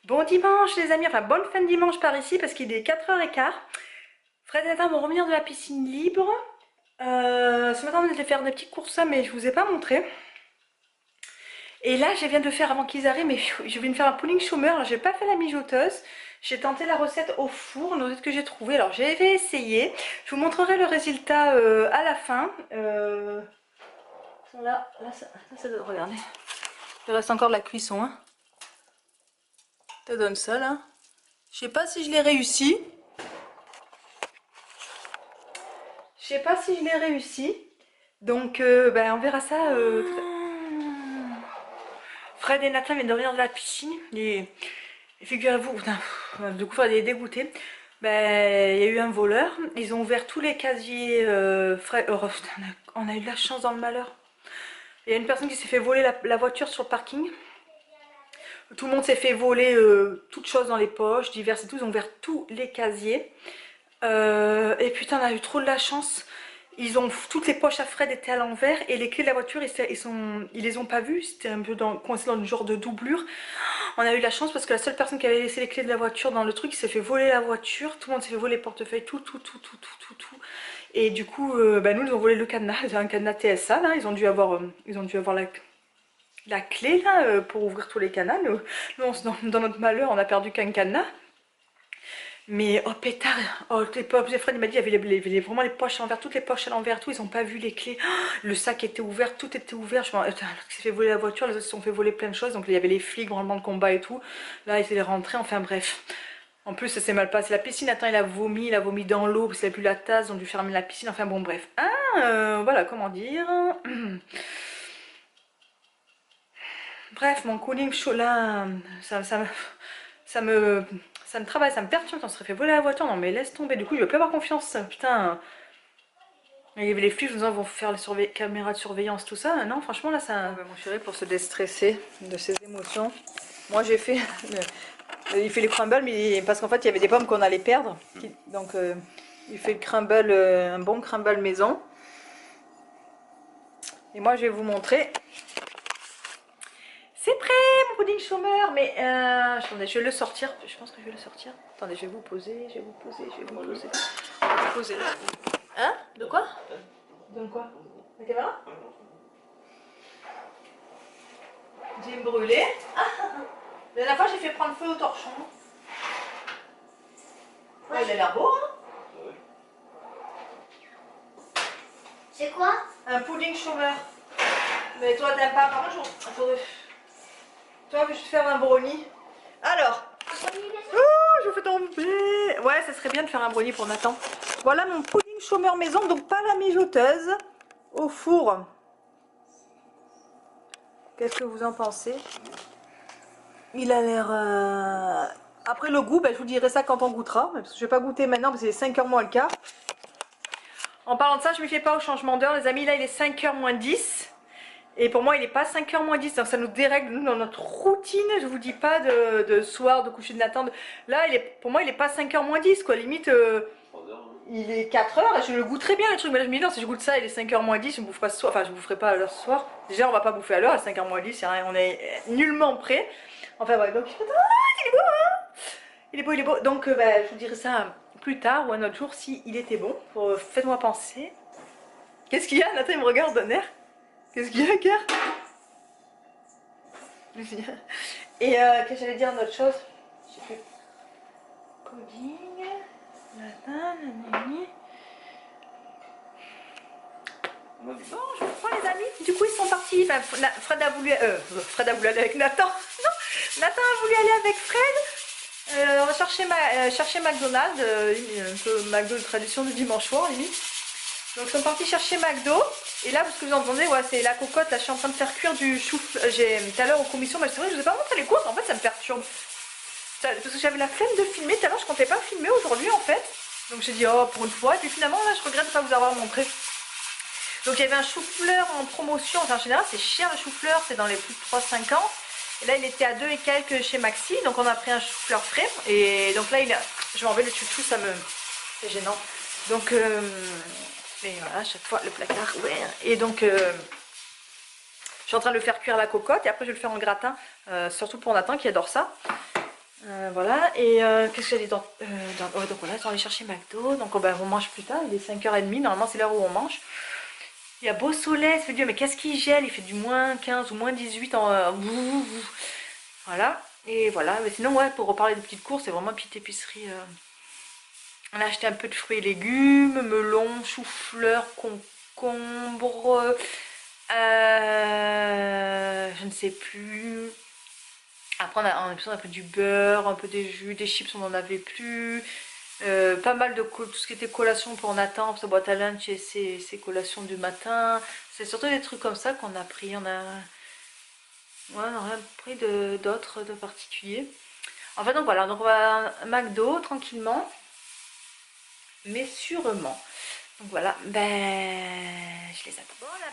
Bon dimanche les amis, enfin bonne fin de dimanche par ici parce qu'il est 4h15. Fred et Nathan vont revenir de la piscine libre. Ce matin on allait faire des petites courses mais je vous ai pas montré. Et là je viens de faire avant qu'ils arrivent, mais je viens de faire un pudding chômeur. Alors j'ai pas fait la mijoteuse. J'ai tenté la recette au four, une recette que j'ai trouvée. Alors j'ai essayé. Je vous montrerai le résultat à la fin. Ça donne, regardez. Il reste encore de la cuisson. Hein. Ça donne ça là. Je sais pas si je l'ai réussi. Je sais pas si je l'ai réussi. Donc ben, on verra ça. Fred et Nathan viennent de revenir de la piscine. Et figurez-vous, du coup Fred est dégoûté. Ben, il y a eu un voleur. Ils ont ouvert tous les casiers. Fred, putain, on a eu de la chance dans le malheur. Il y a une personne qui s'est fait voler la voiture sur le parking. Tout le monde s'est fait voler toutes choses dans les poches, diverses et tout. Ils ont ouvert tous les casiers. Et putain, on a eu trop de la chance. Toutes les poches à Fred étaient à l'envers et les clés de la voiture, ils les ont pas vues. C'était un peu coincé dans une genre de doublure. On a eu la chance parce que la seule personne qui avait laissé les clés de la voiture dans le truc, il s'est fait voler la voiture. Tout le monde s'est fait voler les portefeuilles, tout. Et du coup, bah nous, ils ont volé le cadenas. C'est un cadenas TSA là. Ils ont dû avoir la clé là pour ouvrir tous les cadenas. Nous, dans notre malheur, on a perdu qu'un cadenas. Mais oh pétard, oh les poches, Fred il m'a dit il y avait vraiment les poches à l'envers, toutes les poches à l'envers, tout, ils ont pas vu les clés, oh, le sac était ouvert, tout était ouvert, l'autre s'est fait voler la voiture, les autres se sont fait voler plein de choses, donc il y avait les flics, branlement de combat et tout, là il s'est rentré, enfin bref. En plus ça s'est mal passé, la piscine, attends il a vomi dans l'eau, parce qu'il n'a plus la tasse, ils ont dû fermer la piscine, enfin bon bref. Voilà comment dire. Bref, mon cooling chaud là, ça me travaille, ça me perturbe, on serait fait voler la voiture, non mais laisse tomber, du coup je veux plus avoir confiance, putain. Il y avait les flics, nous vont faire les caméras de surveillance, tout ça, non franchement là ça... Mon chéri pour se déstresser de ses émotions, moi j'ai fait, il fait les crumbles, mais parce qu'en fait il y avait des pommes qu'on allait perdre, donc il fait le crumble, un bon crumble maison. Et moi je vais vous montrer. C'est prêt mon pudding chômeur, mais attendez, je vais le sortir, je pense que je vais le sortir. Attendez, je vais vous poser. Je vais vous poser là. Hein? De quoi? De quoi? La caméra? J'ai brûlé. Ah, la dernière fois j'ai fait prendre feu au torchon. Ouais, il a l'air beau hein? C'est quoi? Un pudding chômeur. Mais toi t'aimes pas, par contre toi je vais te faire un brownie. Alors, oh, je vous fais tomber. Ouais, ça serait bien de faire un brownie pour Nathan. Voilà mon pudding chômeur maison, donc pas la mijoteuse, au four. Qu'est-ce que vous en pensez? Il a l'air... Après le goût, ben, je vous dirai ça quand on goûtera. Parce que je vais pas goûter maintenant parce que c'est 5h moins le quart. En parlant de ça, je ne me fie pas au changement d'heure les amis. Là il est 5h moins 10. Et pour moi, il n'est pas 5h moins 10, donc ça nous dérègle nous, dans notre routine. Je vous dis pas de soir, de coucher de Nathan. Là, pour moi, il n'est pas 5h moins 10, quoi. Limite, il est 4h et je le goûte très bien le truc. Mais là, je me dis, non, si je goûte ça, il est 5h moins 10, je ne bouffe pas ce soir. Enfin, je ne boufferai pas à l'heure ce soir. Déjà, on va pas bouffer à l'heure, à 5h moins 10, on est nullement prêt. Enfin, voilà, donc, il est beau, hein. Il est beau. Donc, bah, je vous dirai ça plus tard ou un autre jour si il était bon. Faites-moi penser. Qu'est-ce qu'il y a? Nathan, il me regarde d'un air. Qu'est-ce qu'il y a, Car? Et qu'est-ce que j'allais dire une autre chose? J'ai fait pudding, nanani. Bon, je vous prends les amis. Du coup, ils sont partis. Enfin, Fred a voulu aller avec Nathan. Non, Nathan a voulu aller avec Fred. On va chercher McDonald's, un peu McDo de tradition du dimanche soir, limite. Donc, ils sont partis chercher McDo. Et là, ce que vous entendez, ouais, c'est la cocotte. Là, je suis en train de faire cuire du chou. J'ai tout à l'heure aux commissions, c'est vrai, je vous ai pas montré les courses. En fait, ça me perturbe. Parce que j'avais la flemme de filmer. Tout à l'heure, je comptais pas filmer aujourd'hui, en fait. Donc, j'ai dit, oh, pour une fois. Et puis finalement, là, je regrette de ne pas vous avoir montré. Donc, il y avait un chou-fleur en promotion. Enfin, en général, c'est cher le chou-fleur. C'est dans les plus de 3,50 €. Et là, il était à 2 et quelques chez Maxi. Donc, on a pris un chou-fleur frais. Et donc là, je vais enlever le chouchou, c'est gênant. Donc, et voilà, à chaque fois le placard, ouais. Et donc, je suis en train de le faire cuire à la cocotte et après je vais le faire en gratin, surtout pour Nathan qui adore ça. Voilà, et qu'est-ce que j'allais ouais, donc voilà, on va aller chercher McDo, donc on mange plus tard, il est 5h30, normalement c'est l'heure où on mange. Il y a beau soleil, ça fait Dieu, mais qu'est-ce qu'il gèle, il fait du moins 15 ou moins 18 en... Voilà, et voilà, mais sinon ouais, pour reparler de petites courses, c'est vraiment une petite épicerie. On a acheté un peu de fruits et légumes, melons, chou-fleur, concombre, je ne sais plus. Après, on a besoin un peu du beurre, un peu des jus, des chips, on n'en avait plus. Pas mal de tout ce qui était collation pour Nathan, sa boîte à lunch et ses collations du matin. C'est surtout des trucs comme ça qu'on a pris. On a, ouais, on n'a rien pris d'autres de particulier. En fait, donc voilà, donc on va à McDo tranquillement, mais sûrement. Donc voilà, ben je les attends. Bon, là.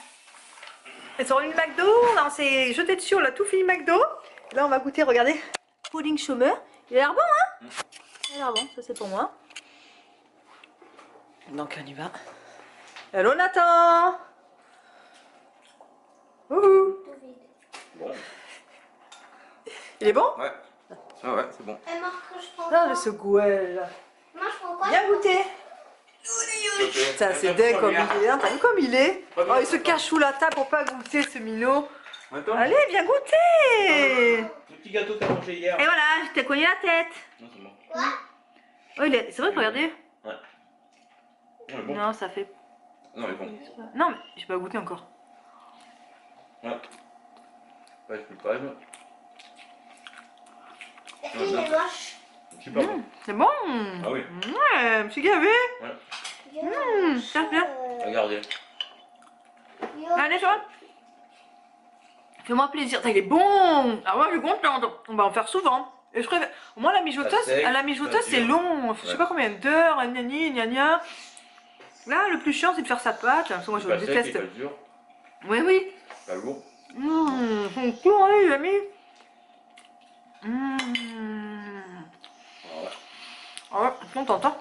Elles sont venues McDo, on s'est jeté dessus, on a tout fini McDo. Là, on va goûter, regardez. Pudding chômeur. Il a l'air bon, hein? Il a l'air bon, ça c'est pour moi. Donc on y va. Hello Nathan! Ouhou! Bon. Il est bon? Ouais. Ah ouais, c'est bon. Et moi, que je prends Ah, quoi? ce gouel. Moi, je prends quoi? Bien goûté. Ça c'est dingue comme il est, hein. T'as vu comme il est? Oh, il se cache sous la table pour pas goûter ce minot. Attends, Allez, viens goûter! le petit gâteau que t'as mangé hier. Et voilà, je t'ai cogné la tête. Non, c'est bon. Quoi? Oh, c'est vrai que regardez. Ouais. Non, mais bon. Non, ça fait. Non, mais bon. Non, mais j'ai pas goûté encore. Ouais. Ouais, je peux pas. Il est moche. Super bon. C'est bon. Ah oui. Ouais, je me suis gavé. Il est moche. ça bien. Regardez. Il est Allez, toi. Fais-moi plaisir. Il est bon. Ah ouais, je suis contente. On va en faire souvent. Et je préfère. Au moins, la mijoteuse, sec, à la mijoteuse, ça c'est dure. long. Je sais Ouais. pas combien d'heures. Gna gna gna. Là, le plus chiant, c'est de faire sa pâte. Parce que moi, je Pas sec, déteste. il est pas dur, Oui, oui. pas lourd. Son cours, hein, les amis. Voilà. Ah ouais, je suis contente, hein.